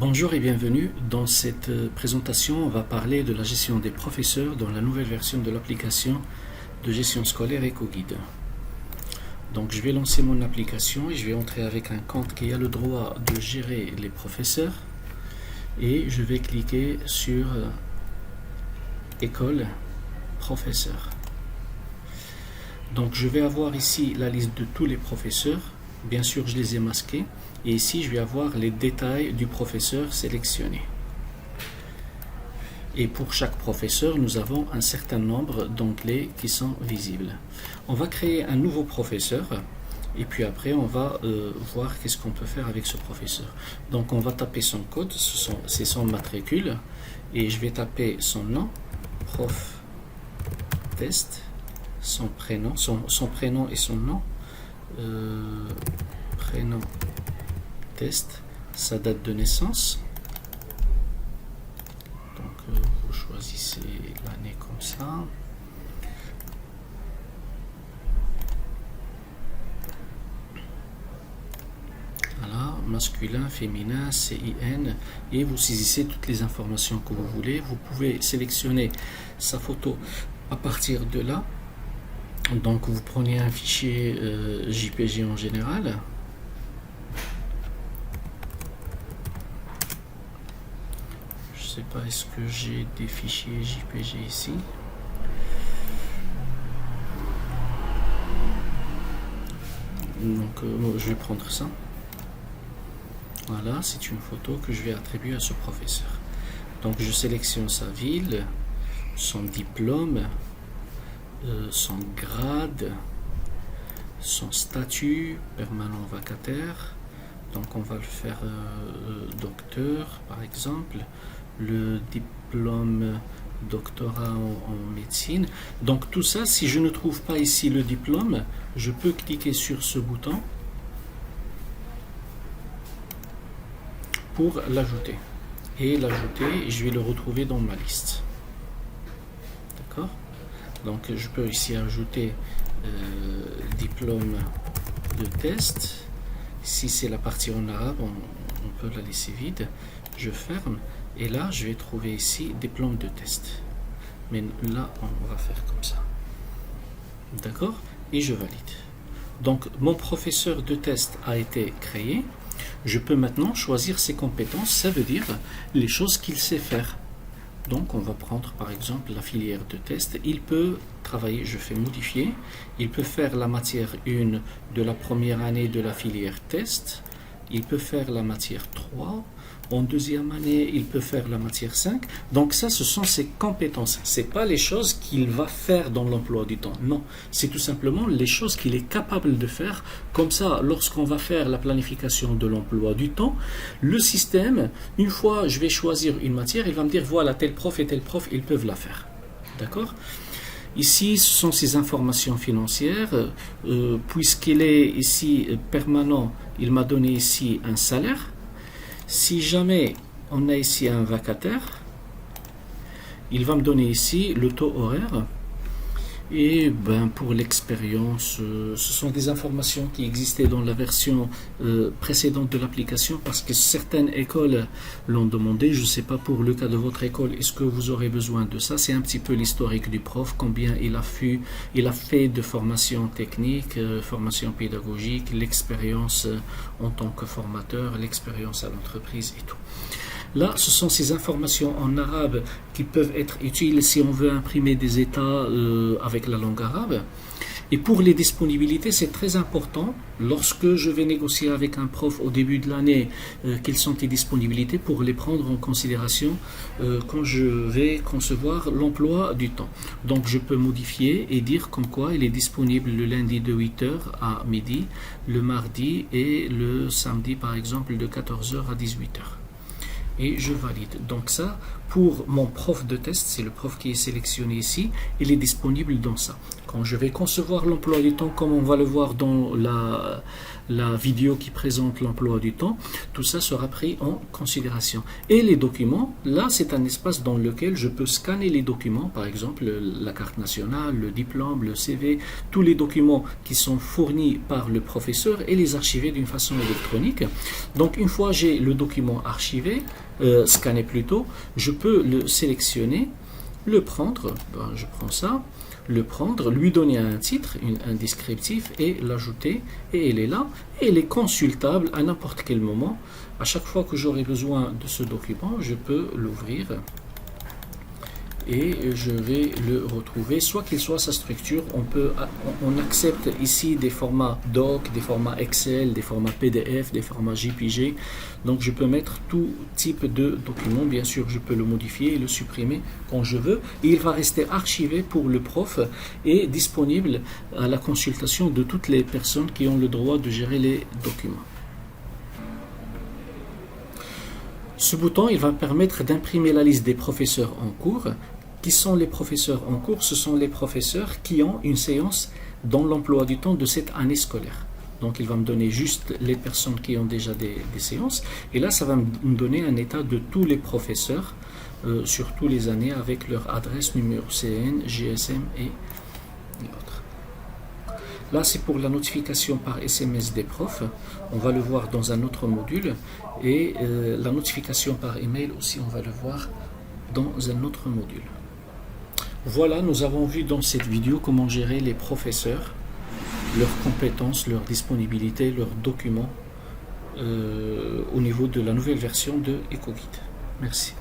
Bonjour et bienvenue. Dans cette présentation, on va parler de la gestion des professeurs dans la nouvelle version de l'application de gestion scolaire EcoGuide. Donc je vais lancer mon application et je vais entrer avec un compte qui a le droit de gérer les professeurs et je vais cliquer sur École professeur. Donc je vais avoir ici la liste de tous les professeurs. Bien sûr, je les ai masqués. Et ici, je vais avoir les détails du professeur sélectionné. Et pour chaque professeur, nous avons un certain nombre d'onglets qui sont visibles. On va créer un nouveau professeur. Et puis après, on va voir qu'est-ce qu'on peut faire avec ce professeur. Donc, on va taper son code. C'est son matricule. Et je vais taper son nom. Prof test. Son prénom. Son prénom et son nom. Prénom test, sa date de naissance. Donc vous choisissez l'année comme ça. Voilà, masculin, féminin, CIN, et vous saisissez toutes les informations que vous voulez. Vous pouvez sélectionner sa photo à partir de là. Donc vous prenez un fichier JPG en général. Je sais pas, est-ce que j'ai des fichiers JPG ici? Donc je vais prendre ça. Voilà, c'est une photo que je vais attribuer à ce professeur. Donc je sélectionne sa ville, son diplôme, son grade, son statut, permanent vacataire. Donc on va le faire docteur par exemple, le diplôme doctorat en médecine. Donc tout ça, si je ne trouve pas ici le diplôme, je peux cliquer sur ce bouton pour l'ajouter. Et l'ajouter, je vais le retrouver dans ma liste. D'accord ? Donc je peux ici ajouter diplôme de test. Si c'est la partie en arabe, on peut la laisser vide. Je ferme et là je vais trouver ici diplôme de test. Mais là on va faire comme ça. D'accord? Et je valide. Donc mon professeur de test a été créé. Je peux maintenant choisir ses compétences. Ça veut dire les choses qu'il sait faire. Donc on va prendre par exemple la filière de test. Il peut travailler, je fais modifier, il peut faire la matière 1 de la première année de la filière test, il peut faire la matière 3, en deuxième année il peut faire la matière 5. Donc ça, ce sont ses compétences. Ce n'est pas les choses qu'il va faire dans l'emploi du temps, non, c'est tout simplement les choses qu'il est capable de faire. Comme ça, lorsqu'on va faire la planification de l'emploi du temps, le système, une fois je vais choisir une matière, il va me dire voilà, tel prof et tel prof, ils peuvent la faire. D'accord ? Ici, ce sont ces informations financières. Puisqu'il est ici permanent, il m'a donné ici un salaire. Si jamais on a ici un vacataire, il va me donner ici le taux horaire. Et pour l'expérience, ce sont des informations qui existaient dans la version précédente de l'application parce que certaines écoles l'ont demandé. Je ne sais pas pour le cas de votre école, est-ce que vous aurez besoin de ça? C'est un petit peu l'historique du prof, combien il a fait de formation technique, formation pédagogique, l'expérience en tant que formateur, l'expérience à l'entreprise et tout. Là, ce sont ces informations en arabe qui peuvent être utiles si on veut imprimer des états avec la langue arabe. Et pour les disponibilités, c'est très important, lorsque je vais négocier avec un prof au début de l'année, quelles sont les disponibilités pour les prendre en considération quand je vais concevoir l'emploi du temps. Donc je peux modifier et dire comme quoi il est disponible le lundi de 8h à midi, le mardi et le samedi par exemple de 14h à 18h. Et je valide. Donc ça, pour mon prof de test, c'est le prof qui est sélectionné ici, il est disponible dans ça. Quand je vais concevoir l'emploi du temps, comme on va le voir dans la vidéo qui présente l'emploi du temps, tout ça sera pris en considération. Et les documents, là c'est un espace dans lequel je peux scanner les documents, par exemple la carte nationale, le diplôme, le CV, tous les documents qui sont fournis par le professeur et les archiver d'une façon électronique. Donc une fois j'ai le document archivé, scanné plutôt, je peux le sélectionner, le prendre, je prends ça, le prendre, lui donner un titre, un descriptif et l'ajouter, et elle est là, et elle est consultable à n'importe quel moment. À chaque fois que j'aurai besoin de ce document, je peux l'ouvrir et je vais le retrouver, soit qu'il soit sa structure. On accepte ici des formats doc, des formats Excel, des formats PDF, des formats JPG. Donc je peux mettre tout type de document. Bien sûr, je peux le modifier et le supprimer quand je veux. Et il va rester archivé pour le prof et disponible à la consultation de toutes les personnes qui ont le droit de gérer les documents. Ce bouton, il va permettre d'imprimer la liste des professeurs en cours. Qui sont les professeurs en cours? Ce sont les professeurs qui ont une séance dans l'emploi du temps de cette année scolaire. Donc il va me donner juste les personnes qui ont déjà des séances. Et là, ça va me donner un état de tous les professeurs sur toutes les années avec leur adresse, numéro CN, GSM et autres. Là, c'est pour la notification par SMS des profs. On va le voir dans un autre module. Et la notification par email aussi, on va le voir dans un autre module. Voilà, nous avons vu dans cette vidéo comment gérer les professeurs, leurs compétences, leur disponibilité, leurs documents au niveau de la nouvelle version de EcoGuide. Merci.